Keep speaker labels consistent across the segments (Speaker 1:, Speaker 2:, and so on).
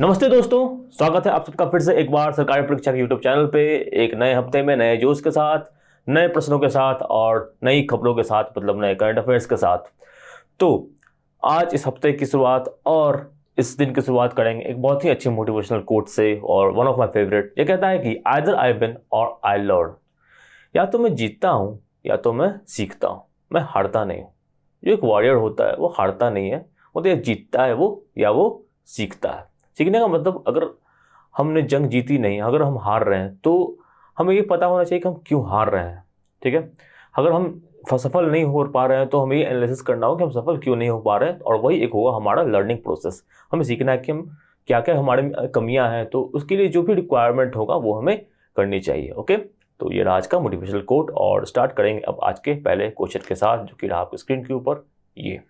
Speaker 1: नमस्ते दोस्तों, स्वागत है आप सबका फिर से एक बार सरकारी परीक्षा के यूट्यूब चैनल पे एक नए हफ्ते में नए जोश के साथ, नए प्रश्नों के साथ और नई खबरों के साथ, मतलब नए करंट अफेयर्स के साथ। तो आज इस हफ्ते की शुरुआत और इस दिन की शुरुआत करेंगे एक बहुत ही अच्छे मोटिवेशनल कोट से और वन ऑफ माय फेवरेट। ये कहता है कि आइदर आई विन और आई लर्न। या तो मैं जीतता हूँ या तो मैं सीखता हूँ, मैं हारता नहीं हूँ। जो एक वॉरियर होता है वो हारता नहीं है, वो तो या जीतता है वो या वो सीखता है। सीखने का मतलब, अगर हमने जंग जीती नहीं, अगर हम हार रहे हैं तो हमें ये पता होना चाहिए कि हम क्यों हार रहे हैं। ठीक है, अगर हम सफल नहीं हो पा रहे हैं तो हमें ये एनालिसिस करना होगा कि हम सफल क्यों नहीं हो पा रहे हैं, और वही एक होगा हमारा लर्निंग प्रोसेस। हमें सीखना है कि हम क्या क्या हमारे कमियां हैं, तो उसके लिए जो भी रिक्वायरमेंट होगा वो हमें करनी चाहिए। ओके, तो ये आज का मोटिवेशनल कोट, और स्टार्ट करेंगे अब आज के पहले क्वेश्चन के साथ, जो कि रहा आपकी स्क्रीन के ऊपर। ये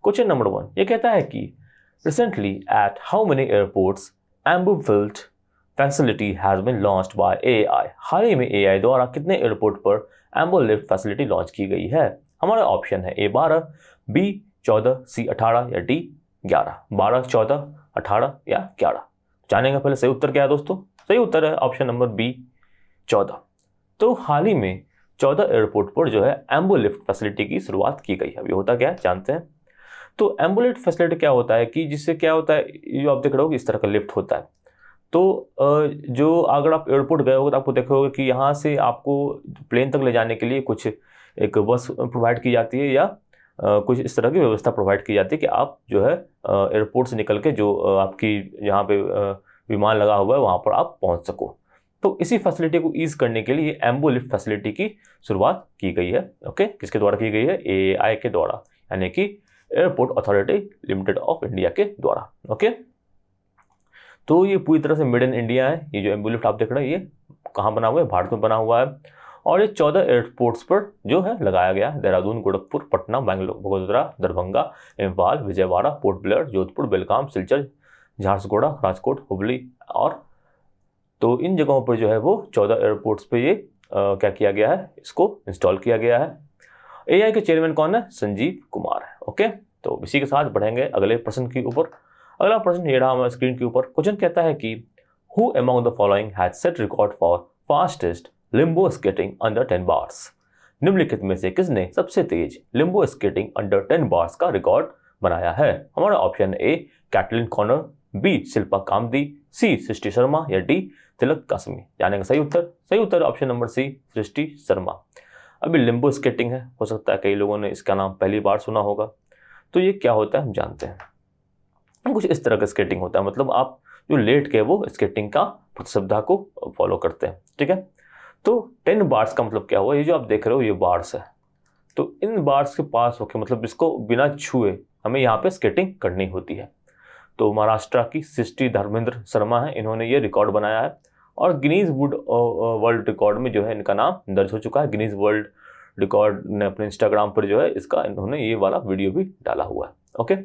Speaker 1: क्वेश्चन नंबर 1 ये कहता है कि recently at how many airports AmbuFilt facility has been launched by AI? हाल ही में AI द्वारा कितने एयरपोर्ट पर AmbuLift फैसिलिटी लॉन्च की गई है? हमारा ऑप्शन है A 12, B 14, C 18 या D 11। 12, 14, 18 या 11। जानेंगे पहले सही उत्तर क्या है दोस्तों। सही उत्तर है ऑप्शन नंबर B 14। तो हाल ही में 14 एयरपोर्ट पर जो है AmbuLift फैसिलिटी की शुरुआत की गई है। अब ये होता क्या है जानते हैं। तो एम्बुलेट फैसिलिटी क्या होता है कि जिससे क्या होता है, जो आप देख रहे हो कि इस तरह का लिफ्ट होता है। तो जो अगर आप एयरपोर्ट गए होगे तो आपको देखोगे कि यहाँ से आपको प्लेन तक ले जाने के लिए कुछ एक बस प्रोवाइड की जाती है, या कुछ इस तरह की व्यवस्था प्रोवाइड की जाती है कि आप जो है एयरपोर्ट से निकल के जो आपकी जहाँ पे विमान लगा हुआ है वहाँ पर आप पहुँच सको। तो इसी फैसिलिटी को ईज करने के लिए एम्बुलिफ्ट फैसिलिटी की शुरुआत की गई है। ओके, किसके द्वारा की गई है? AI के द्वारा, यानी कि airport authority limited of India के द्वारा। ओके, तो ये पूरी तरह से मेड इन इंडिया है। ये जो एम्बुलिफ्ट आप देख रहे हैं ये कहाँ बना हुआ है? भारत में बना हुआ है। और ये 14 एयरपोर्ट्स पर जो है लगाया गया है। देहरादून, गोरखपुर, पटना, बेंगलुरु, बड़ोदरा, दरभंगा, इम्फाल, विजयवाड़ा, पोर्ट ब्लेयर, जोधपुर, बेलगाम, सिलचर, झारसुगुड़ा, राजकोट, हुबली, और तो इन जगहों पर जो है वो 14 एयरपोर्ट्स पे ये क्या किया गया है, इसको इंस्टॉल किया गया है। AI के चेयरमैन कौन है? संजीव कुमार है। ओके, तो इसी के साथ बढ़ेंगे अगले प्रश्न के ऊपर। अगला प्रश्न ये रहा हमारे स्क्रीन के ऊपर। क्वेश्चन कहता है कि who among the following has set record for fastest limbo skating under 10 bars? निम्नलिखित में से किसने सबसे तेज लिम्बो स्केटिंग अंडर 10 बार्स का रिकॉर्ड बनाया है? हमारा option A Caitlin Corner, B Shilpa Kamdi, C Srishti Sharma या D तिलक कासमी। जानेंगे सही उत्तर। सही उत्तर option number C Srishti Sharma. अभी लिम्बो स्केटिंग है, हो सकता है कई लोगों ने इसका नाम पहली बार सुना होगा। तो ये क्या होता है हम जानते हैं। कुछ इस तरह का स्केटिंग होता है, मतलब आप जो लेट के वो स्केटिंग का प्रतिशब्दा को फॉलो करते हैं। ठीक है, तो 10 बार्स का मतलब क्या हुआ? ये जो आप देख रहे हो ये बार्स है, तो इन बार्स के पास होके, मतलब इसको बिना छुए हमें यहाँ पे स्केटिंग करनी होती है। तो महाराष्ट्र की सृष्टि धर्मेंद्र शर्मा है, इन्होंने ये रिकॉर्ड बनाया है और गिनीज वर्ल्ड रिकॉर्ड में जो है इनका नाम दर्ज हो चुका है। गिनीज वर्ल्ड रिकॉर्ड ने अपने इंस्टाग्राम पर जो है इसका इन्होंने ये वाला वीडियो भी डाला हुआ है। ओके,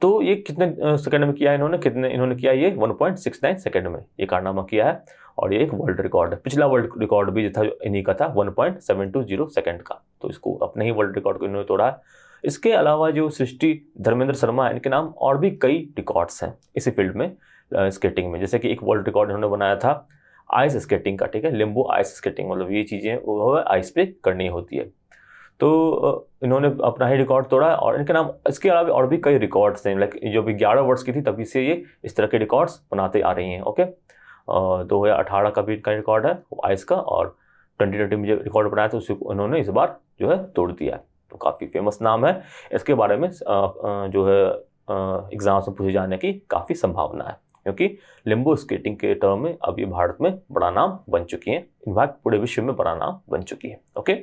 Speaker 1: तो ये कितने सेकंड में किया है इन्होंने किया ये 1.69 सेकंड में ये कारनामा किया है, और ये एक वर्ल्ड रिकॉर्ड है। पिछला वर्ल्ड रिकॉर्ड भी था इन्हीं का था 1.720 सेकंड का, तो इसको अपने ही वर्ल्ड रिकॉर्ड को इन्होंने तोड़ा है। इसके अलावा जो सृष्टि धर्मेंद्र शर्मा है, इनके नाम और भी कई रिकॉर्ड्स हैं इसी फील्ड में, स्केटिंग में। जैसे कि एक वर्ल्ड रिकॉर्ड इन्होंने बनाया था आइस स्केटिंग का। ठीक है, लिम्बो आइस स्केटिंग, मतलब ये चीज़ें वो आइस पे करनी होती है। तो इन्होंने अपना ही रिकॉर्ड तोड़ा है, और इनके नाम इसके अलावा और भी कई रिकॉर्ड्स हैं। लाइक जो भी 11 वर्ष की थी तभी से ये इस तरह के रिकॉर्ड्स बनाते आ रही हैं। ओके, 2018 का भी इनका रिकॉर्ड है आइस का, और 2020 में जो रिकॉर्ड बनाया था उसी को उन्होंने इस बार जो है तोड़ दिया है। तो काफ़ी फेमस नाम है, इसके बारे में जो है एग्जाम्स में पूछे जाने की काफ़ी संभावना है, क्योंकि लिम्बो स्केटिंग के टर्म में अब ये भारत में बड़ा नाम बन चुकी हैं, इनफैक्ट पूरे विश्व में बड़ा नाम बन चुकी है। ओके,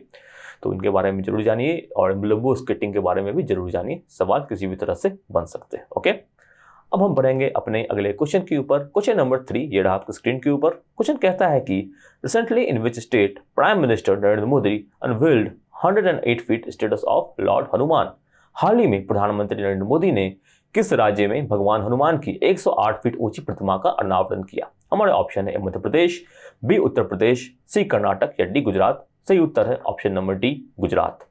Speaker 1: तो इनके बारे में जरूर जानिए, और लिम्बो स्केटिंग के बारे में भी जरूर जानिए, सवाल किसी भी तरह से बन सकते हैं। ओके, अब हम बढ़ेंगे अपने अगले क्वेश्चन के ऊपर। क्वेश्चन नंबर 3 ये रहा आपकी स्क्रीन के ऊपर। क्वेश्चन कहता है कि recently in which state prime minister Narendra Modi unveiled 108 feet statues of lord Hanuman? हाल ही में प्रधानमंत्री नरेंद्र मोदी ने किस राज्य में भगवान हनुमान की 108 फीट ऊंची प्रतिमा का अनावरण किया? हमारे ऑप्शन है मध्य प्रदेश, बी उत्तर प्रदेश, सी कर्नाटक या डी गुजरात। सही उत्तर है option number D Gujarat.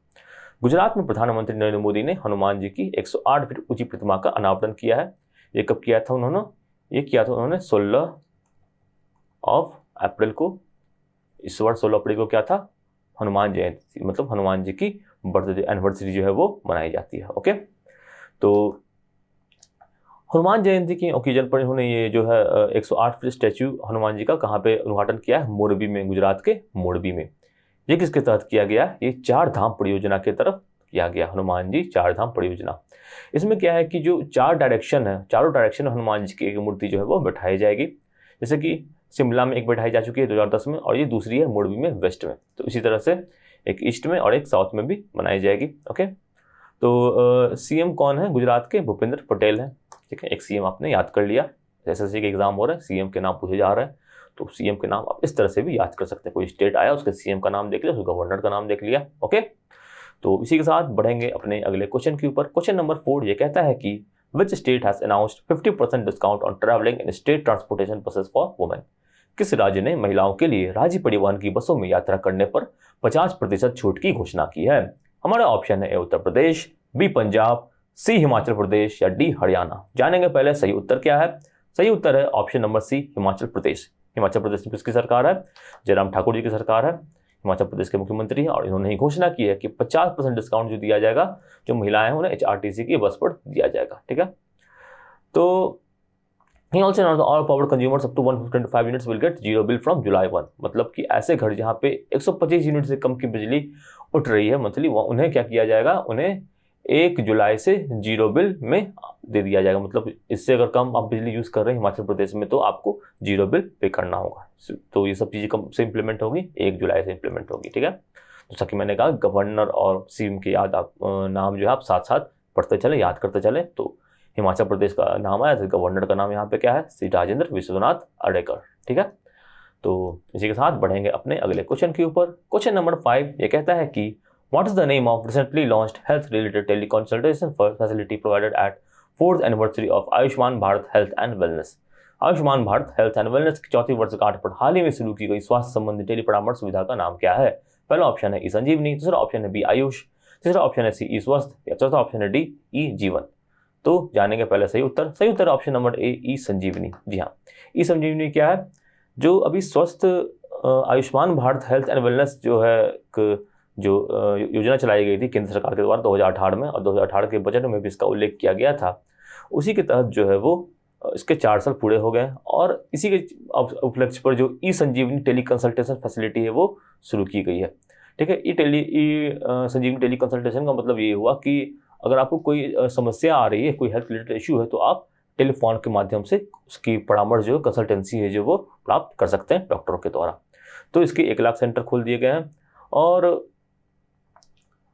Speaker 1: Gujarat में प्रधानमंत्री नरेंद्र मोदी ने हनुमान जी की 108 फीट ऊंची प्रतिमा का अनावरण किया है। ये कब किया था उन्होंने? ये किया था उन्होंने 16 अप्रैल को। इस बार 16 अप्रैल को क्या था? हनुमान जयंती, मतलब हनुमान जी की बर्थडे एनिवर्सरी जो है वो मनाई जाती है। ओके, तो हनुमान जयंती के ओकेजन पर इन्होंने ये जो है 108 फीट स्टैचू हनुमान जी का कहाँ पे उद्घाटन किया है? मोरबी में, गुजरात के मोरबी में। ये किसके तहत किया गया? ये चार धाम परियोजना के तरफ किया गया, हनुमान जी चार धाम परियोजना। इसमें क्या है कि जो चार डायरेक्शन है, चारों डायरेक्शन हनुमान जी की एक मूर्ति जो है वो बैठाई जाएगी। जैसे कि शिमला में एक बैठाई जा चुकी है 2010 में, और ये दूसरी है मोरबी में वेस्ट में। तो इसी तरह से एक ईस्ट में और एक साउथ में भी बनाई जाएगी। ओके, तो सीएम कौन है गुजरात के? भूपेंद्र पटेल है। ठीक है, एक सीएम आपने याद कर लिया। जैसे के एग्जाम हो रहे हैं, सीएम के नाम पूछे जा रहे हैं, तो सीएम के नाम आप इस तरह से भी याद कर सकते हैं। कोई स्टेट आया, उसके सीएम का नाम देख लिया, उसके गवर्नर का नाम देख लिया। ओके, तो इसी के साथ बढ़ेंगे अपने अगले क्वेश्चन के ऊपर। क्वेश्चन नंबर 4 ये कहता है कि which state has announced 50% discount on travelling in state transportation buses for women? किस राज्य ने महिलाओं के लिए राज्य परिवहन की बसों में यात्रा करने पर 50% छूट की घोषणा की है? हमारा ऑप्शन है ए उत्तर प्रदेश, बी पंजाब, सी हिमाचल प्रदेश या डी हरियाणा। जानेंगे पहले सही उत्तर क्या है। सही उत्तर है ऑप्शन नंबर सी, हिमाचल प्रदेश। हिमाचल प्रदेश में किसकी सरकार है? जयराम ठाकुर जी की सरकार है, हिमाचल प्रदेश के मुख्यमंत्री हैं, और इन्होंने ही घोषणा की है कि 50% डिस्काउंट जो दिया जाएगा, जो महिलाएं हैं उन्हें HRTC की बस पर दिया जाएगा। ठीक है, तो he also announced all power consumers up to 125 units will get zero bill from July 1। मतलब कि ऐसे घर जहाँ पे 125 यूनिट से कम की बिजली उठ रही है मंथली, उन्हें क्या किया जाएगा? उन्हें 1 जुलाई से जीरो बिल में दे दिया जाएगा। मतलब इससे अगर कम आप बिजली यूज़ कर रहे हैं हिमाचल प्रदेश में, तो आपको जीरो बिल पे करना होगा। तो ये सब चीज़ें कब से इंप्लीमेंट होगी? 1 जुलाई से इंप्लीमेंट होगी। ठीक है, जैसा कि मैंने कहा, गवर्नर और सीएम के याद आप नाम जो है आप साथ साथ पढ़ते चले, याद करते चले। तो हिमाचल प्रदेश का नाम आया, तो गवर्नर का नाम यहाँ पे क्या है? श्री राजेंद्र विश्वनाथ अर्लेकर। ठीक है, तो इसी के साथ बढ़ेंगे अपने अगले क्वेश्चन के ऊपर। क्वेश्चन नंबर 5 ये कहता है कि what is the name of recently launched health related teleconsultation facility provided eight 4th anniversary of Ayushman Bharat health and wellness? Ayushman Bharat health and wellness की 4वीं वर्षगांठ पर हाल ही में शुरू की गई स्वास्थ्य संबंधी टेली परामर्श सुविधा का नाम क्या है? पहला ऑप्शन है ई संजीवनी, दूसरा ऑप्शन है बी आयुष, तीसरा ऑप्शन है सी ई स्वस्थ, या चौथा ऑप्शन है डी ई जीवन। तो जानेंगे पहले सही उत्तर। सही उत्तर ऑप्शन नंबर ए, ई संजीवनी। जी हाँ, ई संजीवनी क्या है? जो अभी स्वस्थ Ayushman Bharat health and wellness जो है जो योजना चलाई गई थी केंद्र सरकार के द्वारा 2018 में, और 2018 के बजट में भी इसका उल्लेख किया गया था। उसी के तहत जो है वो इसके 4 साल पूरे हो गए, और इसी के उपलक्ष्य पर जो ई संजीवनी टेली कंसल्टेशन फैसिलिटी है वो शुरू की गई है। ठीक है, ई संजीवनी टेली कंसल्टेशन का मतलब ये हुआ कि अगर आपको कोई समस्या आ रही है, कोई हेल्थ रिलेटेड इशू है, तो आप टेलीफोन के माध्यम से उसकी परामर्श जो कंसल्टेंसी है जो वो प्राप्त कर सकते हैं डॉक्टरों के द्वारा। तो इसके 1 लाख सेंटर खोल दिए गए हैं, और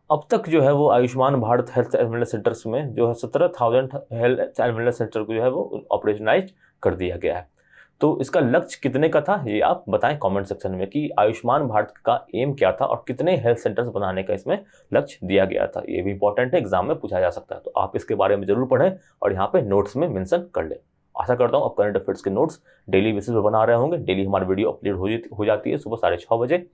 Speaker 1: अब तक जो है वो Ayushman Bharat health and wellness centres में जो है 17,000 हेल्थ एंड वेलनेस सेंटर को जो है वो ऑपरेशनाइज कर दिया गया है। तो इसका लक्ष्य कितने का था, ये आप बताएं कमेंट सेक्शन में कि आयुष्मान भारत का एम क्या था और कितने हेल्थ सेंटर्स बनाने का इसमें लक्ष्य दिया गया था। ये भी इंपॉर्टेंट है, एग्जाम में पूछा जा सकता है, तो आप इसके बारे में जरूर पढ़ें और यहाँ पे नोट्स में मेंशन कर लें। आशा करता हूँ आप करंट अफेयर्स के नोट्स डेली बेसिस पर बना रहे होंगे। डेली हमारी वीडियो अपलोड हो जाती है सुबह 6:30 बजे,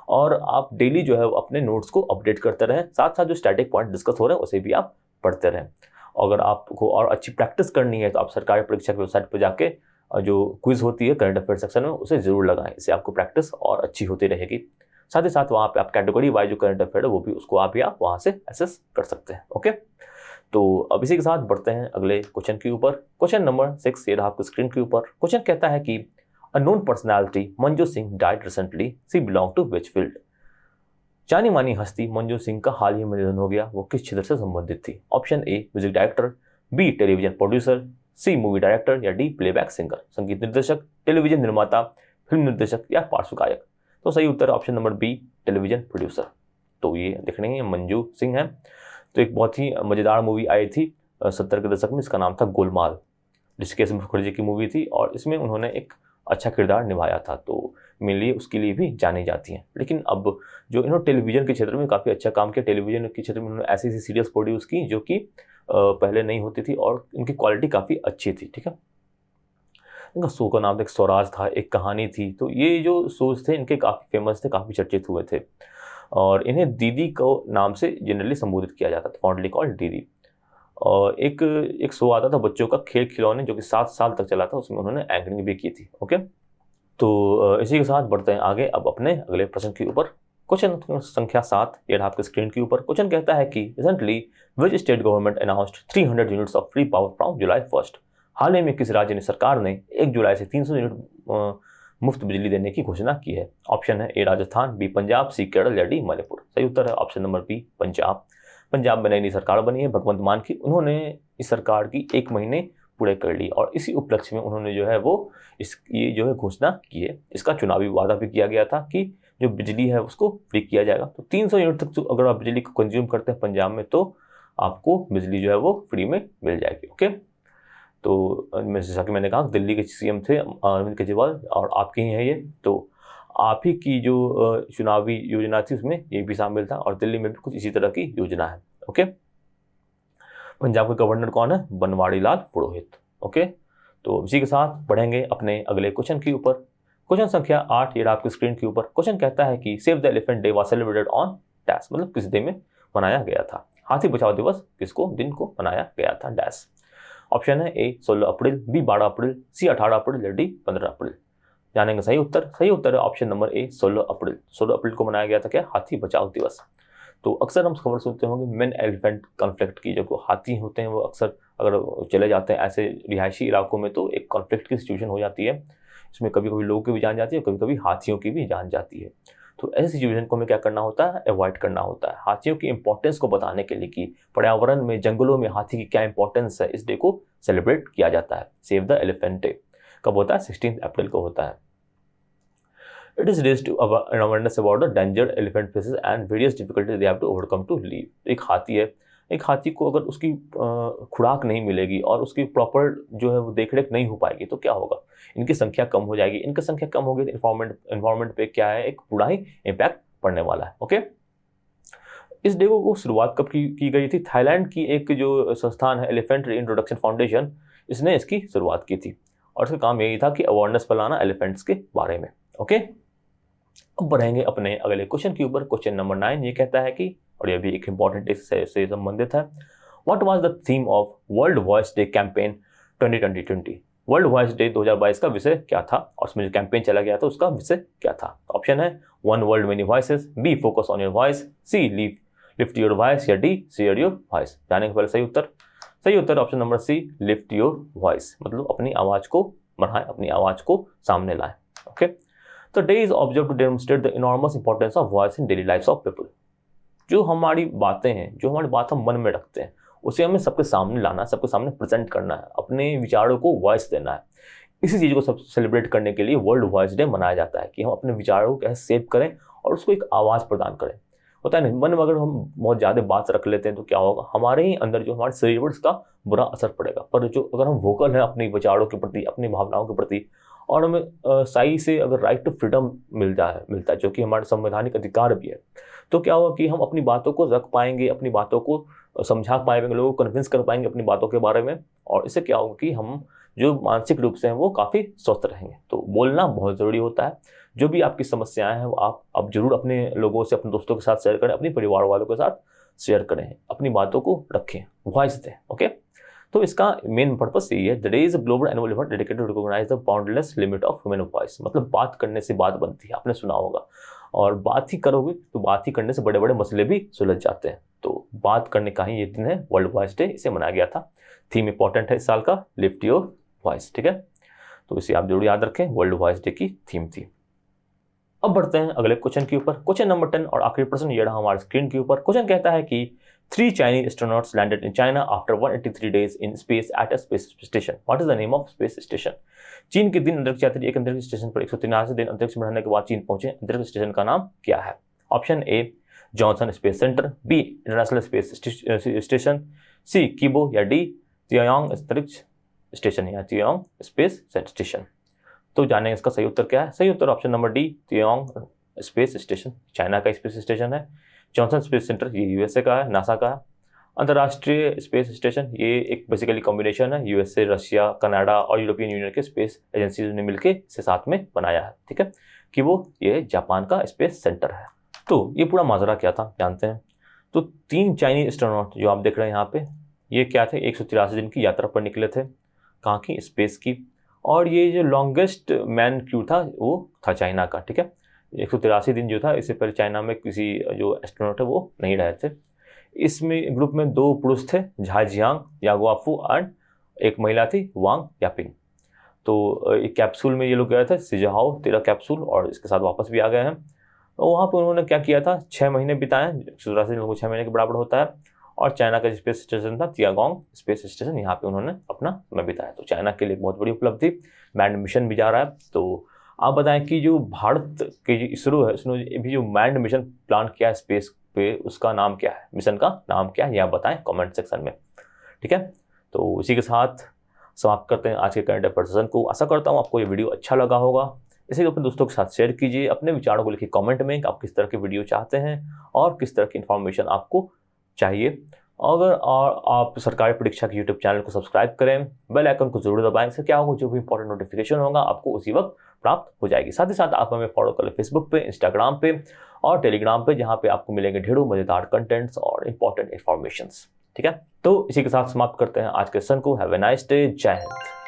Speaker 1: और आप डेली जो है अपने नोट्स को अपडेट करते रहें। साथ साथ जो स्टैटिक पॉइंट डिस्कस हो रहे हैं उसे भी आप पढ़ते रहें। अगर आपको और अच्छी प्रैक्टिस करनी है तो आप सरकारी परीक्षा की वेबसाइट पर जाके जो क्विज होती है करंट अफेयर सेक्शन में, उसे जरूर लगाएं। इससे आपको प्रैक्टिस और अच्छी होती रहेगी। साथ ही साथ वहाँ पे आप कैटेगरी वाइज जो करंट अफेयर है वो भी उसको आप वहाँ से एसेस कर सकते हैं। ओके, तो अब इसी के साथ बढ़ते हैं अगले क्वेश्चन के ऊपर। क्वेश्चन नंबर 6 ये रहा आपकी स्क्रीन के ऊपर। क्वेश्चन कहता है कि a known personality Manju Singh died recently, she belong to which field? जानी मानी हस्ती मंजू सिंह का हाल ही में निधन हो गया, वो किस क्षेत्र से संबंधित थी? Option A music director, B television producer, C movie director या डी प्लेबैक सिंगर, संगीत निर्देशक, टेलीविजन निर्माता, फिल्म निर्देशक या पार्श्व गायक। तो सही उत्तर option number B, television producer. तो ये देखने हैं मंजू सिंह है। तो एक बहुत ही मज़ेदार मूवी आई थी 70 के दशक में, इसका नाम था गोलमाल, ऋषिकेश मुखर्जी की मूवी थी, और इसमें उन्होंने एक अच्छा किरदार निभाया था, तो मेनली उसके लिए भी जानी जाती हैं। लेकिन अब जो इन्होंने टेलीविज़न के क्षेत्र में काफ़ी अच्छा काम किया, टेलीविज़न के क्षेत्र में उन्होंने ऐसी ऐसी सीरियल्स प्रोड्यूस की जो कि पहले नहीं होती थी, और इनकी क्वालिटी काफ़ी अच्छी थी। ठीक है, इनका शो का नाम एक स्वराज था, एक कहानी थी। तो ये जो शोज थे इनके काफ़ी फेमस थे, काफ़ी चर्चित हुए थे, और इन्हें दीदी को नाम से जनरली संबोधित किया जाता था, फॉन्डली कॉल्ड दीदी। और एक शो आता था बच्चों का, खेल खिलौने, जो कि 7 साल तक चला था, उसमें उन्होंने एंकरिंग भी की थी। ओके, तो इसी के साथ बढ़ते हैं आगे अब अपने अगले प्रश्न के ऊपर। क्वेश्चन संख्या 7, ये आपके स्क्रीन के ऊपर। क्वेश्चन कहता है कि recently which state government announced 300 units of free power from जुलाई 1। हाल ही में किस राज्य ने सरकार ने 1 जुलाई से 300 यूनिट मुफ्त बिजली देने की घोषणा की है? ऑप्शन है A Rajasthan, B Punjab, C Kerala या डी मणिपुर। सही उत्तर है option number B Punjab. Punjab में नई सरकार बनी है भगवंत मान की, उन्होंने इस सरकार की 1 महीने पूरे कर ली और इसी उपलक्ष्य में उन्होंने जो है वो ये जो है घोषणा की है। इसका चुनावी वादा भी किया गया था कि जो बिजली है उसको फ्री किया जाएगा। तो 300 यूनिट तक अगर आप बिजली को कंज्यूम करते हैं पंजाब में तो आपको बिजली जो है वो फ्री में मिल जाएगी। ओके, तो जैसा कि मैंने कहा दिल्ली के सीएम थे अरविंद केजरीवाल और आपके ही हैं ये, तो आप ही की जो चुनावी योजना थी उसमें ये भी शामिल था और दिल्ली में भी कुछ इसी तरह की योजना है। ओके, पंजाब के गवर्नर कौन है? बनवारी लाल पुरोहित। ओके, तो इसी के साथ बढ़ेंगे अपने अगले क्वेश्चन के ऊपर। क्वेश्चन संख्या 8, ये आपके स्क्रीन के ऊपर। क्वेश्चन कहता है कि save the elephant day was celebrated on dash, मतलब किस डे में मनाया गया था? हाथी बचाओ दिवस किसको दिन को मनाया गया था डैश। ऑप्शन है ए 16 अप्रैल, बी 12 अप्रैल, सी 18 अप्रैल या डी 15 अप्रैल। जानेंगे सही उत्तर। सही उत्तर है ऑप्शन नंबर ए 16 अप्रैल। 16 अप्रैल को मनाया गया था क्या? हाथी बचाओ दिवस। तो अक्सर हम खबर सुनते होंगे मेन एलिफेंट कॉन्फ्लिक्ट की, जो हाथी होते हैं वो अक्सर अगर चले जाते हैं ऐसे रिहायशी इलाकों में तो एक कॉन्फ्लिक्ट की सिचुएशन हो जाती है। इसमें कभी कभी लोगों की भी जान जाती है, कभी कभी हाथियों की भी जान जाती है। तो ऐसी सिचुएशन को हमें क्या करना होता है? अवॉइड करना होता है। हाथियों की इंपॉर्टेंस को बताने के लिए कि पर्यावरण में, जंगलों में हाथी की क्या इंपॉर्टेंस है, इस डे को सेलिब्रेट किया जाता है। सेव द एलिफेंट डे कब होता है? 16 अप्रैल को होता है। It is raised to awareness about the endangered elephant species and various difficulties they have to overcome to live। एक हाथी है, एक हाथी को अगर उसकी खुराक नहीं मिलेगी और उसकी प्रॉपर जो है वो देखरेख नहीं हो पाएगी तो क्या होगा? इनकी संख्या कम हो जाएगी। इनकी संख्या कम होगी तो इन्वायरमेंट पे क्या है? एक बुरा ही इम्पैक्ट पड़ने वाला है। ओके, इस डे को शुरुआत कब की गई थी? थाईलैंड की एक जो संस्थान है एलिफेंट रीइंट्रोडक्शन फाउंडेशन, इसने इसकी शुरुआत की थी और इसका काम यही था कि अवेयरनेस फैलाना एलिफेंट्स के बारे में। ओके, अब बढ़ेंगे अपने अगले क्वेश्चन के ऊपर। क्वेश्चन नंबर 9 ये कहता है कि, और यह भी एक इंपॉर्टेंट डे से संबंधित है, what was the theme of world voice day campaign 2020? World voice day 2022 का विषय क्या था और उसमें जो कैंपेन चला गया था उसका विषय क्या था? ऑप्शन है 1 world many voices, B focus on your voice, C lift your voice या डी शेयर योर वॉइस। जाने के पहले सही उत्तर। सही उत्तर option number C lift your voice, मतलब अपनी आवाज को बढ़ाएं, अपनी आवाज को सामने लाएं। ओके, तो day is observe to demonstrate the enormous importance of voice in daily life of people. जो हमारी बातें हैं, जो हमारी बात हम मन में रखते हैं, उसे हमें सबके सामने लाना है, सबके सामने प्रेजेंट करना है, अपने विचारों को वॉइस देना है। इसी चीज़ को सब सेलिब्रेट करने के लिए वर्ल्ड वॉइस डे मनाया जाता है कि हम अपने विचारों को कैसे सेव करें और उसको एक आवाज़ प्रदान करें। होता है नहीं, मन में अगर हम बहुत ज़्यादा बात रख लेते हैं तो क्या होगा? हमारे ही अंदर जो हमारे शरीर पर उसका बुरा असर पड़ेगा। पर जो अगर हम वोकल हैं अपने विचारों के प्रति, अपनी भावनाओं के प्रति, और हमें सही से अगर राइट टू फ्रीडम मिलता है जो कि हमारा संवैधानिक अधिकार भी है, तो क्या होगा कि हम अपनी बातों को रख पाएंगे, अपनी बातों को समझा पाएंगे, लोगों को कन्विंस कर पाएंगे अपनी बातों के बारे में, और इससे क्या होगा कि हम जो मानसिक रूप से हैं वो काफ़ी स्वस्थ रहेंगे। तो बोलना बहुत ज़रूरी होता है। जो भी आपकी समस्याएं हैं वो आप जरूर अपने लोगों से, अपने दोस्तों के साथ शेयर करें, अपने परिवार वालों के साथ शेयर करें, अपनी बातों को रखें, वॉइस दें। ओके, तो इसका मेन पर्पस यही है। The day is a global annual event dedicated to recognize the boundless limit of human voice. मतलब बात करने से बात बनती है, आपने सुना होगा, और बात ही करोगे तो बात ही करने से बड़े बड़े मसले भी सुलझ जाते हैं। तो बात करने का ही ये दिन है, वर्ल्ड वॉइस डे, इसे मनाया गया था। थीम इंपॉर्टेंट है इस साल का, लिफ्ट योर वॉइस। ठीक है, तो इसे आप जरूर याद रखें, वर्ल्ड वॉइस डे की थीम थी। अब बढ़ते हैं अगले क्वेश्चन के ऊपर। क्वेश्चन नंबर 10 और आखिरी प्रश्न ये रहा हमारे स्क्रीन के ऊपर। क्वेश्चन कहता है कि 3 Chinese astronauts landed in China after 183 days in space at a space station. What is the name of space station? चीन के 3 अंतरिक्ष यात्री एक अंतरिक्ष स्टेशन पर 183 दिन अंतरिक्ष में रहने के बाद चीन पहुंचे। अंतरिक्ष स्टेशन का नाम क्या है? Option A Johnson space centre, B international space station, C Kibo या डी तियांग अंतरिक्ष स्टेशन या तियांग स्पेस स्टेशन। तो जाने इसका सही उत्तर क्या है? सही उत्तर option number D Tiangong space station, China का स्पेस स्टेशन है। जॉनसन स्पेस सेंटर ये यूएसए का है, नासा का है। अंतर्राष्ट्रीय स्पेस स्टेशन ये एक बेसिकली कॉम्बिनेशन है यूएसए, रशिया, कनाडा और यूरोपियन यूनियन के स्पेस एजेंसीज ने मिलकर इसे साथ में बनाया है। ठीक है, कि वो ये जापान का स्पेस सेंटर है। तो ये पूरा माजरा क्या था जानते हैं। तो 3 चाइनीज एस्ट्रोनॉट जो आप देख रहे हैं यहाँ पे, ये क्या थे, 183 दिन की यात्रा पर निकले थे। कहाँ की, स्पेस की। और ये जो लॉन्गेस्ट मैन क्रू था वो था चाइना का, ठीक है। 183 दिन जो था, इससे पहले चाइना में किसी जो एस्ट्रोनॉट है वो नहीं रहे थे। इसमें ग्रुप में 2 पुरुष थे, झा जियांग यागुआफू, एंड एक महिला थी वांग यापिंग। तो एक कैप्सूल में ये लोग गए थे, सिजाओ 13 कैप्सूल, और इसके साथ वापस भी आ गए हैं। तो वहाँ पर उन्होंने क्या किया था, 6 महीने बिताए। 183 दिन को 6 महीने के बराबर होता है। और चाइना का स्पेस स्टेशन था तियागोंग स्पेस स्टेशन, यहाँ पे उन्होंने अपना समय बिताया। तो चाइना के लिए बहुत बड़ी उपलब्धि, मैंड मिशन भी जा रहा है। तो आप बताएं कि जो भारत के जो इसरो है, उसने भी जो मैंड मिशन प्लान किया है स्पेस पे, उसका नाम क्या है, मिशन का नाम क्या है, ये आप बताएं कमेंट सेक्शन में, ठीक है। तो इसी के साथ समाप्त करते हैं आज के करंट अफेयर सेशन को। आशा करता हूँ आपको ये वीडियो अच्छा लगा होगा। इसे अपने दोस्तों के साथ शेयर कीजिए। अपने विचारों को लिखिए कमेंट में कि आप किस तरह की वीडियो चाहते हैं और किस तरह की इन्फॉर्मेशन आपको चाहिए। अगर और आप सरकारी परीक्षा के यूट्यूब चैनल को सब्सक्राइब करें, बेल आइकन को जरूर दबाएं। इससे क्या होगा, जो भी इंपॉर्टेंट नोटिफिकेशन होगा आपको उसी वक्त प्राप्त हो जाएगी। साथ ही साथ आप हमें फॉलो करें फेसबुक पे, इंस्टाग्राम पे और टेलीग्राम पे, जहाँ पे आपको मिलेंगे ढेरों मजेदार कंटेंट्स और इंपॉर्टेंट इन्फॉर्मेशन, ठीक है। तो इसी के साथ समाप्त करते हैं आज के सेशन को। Have a nice day. जय हिंद।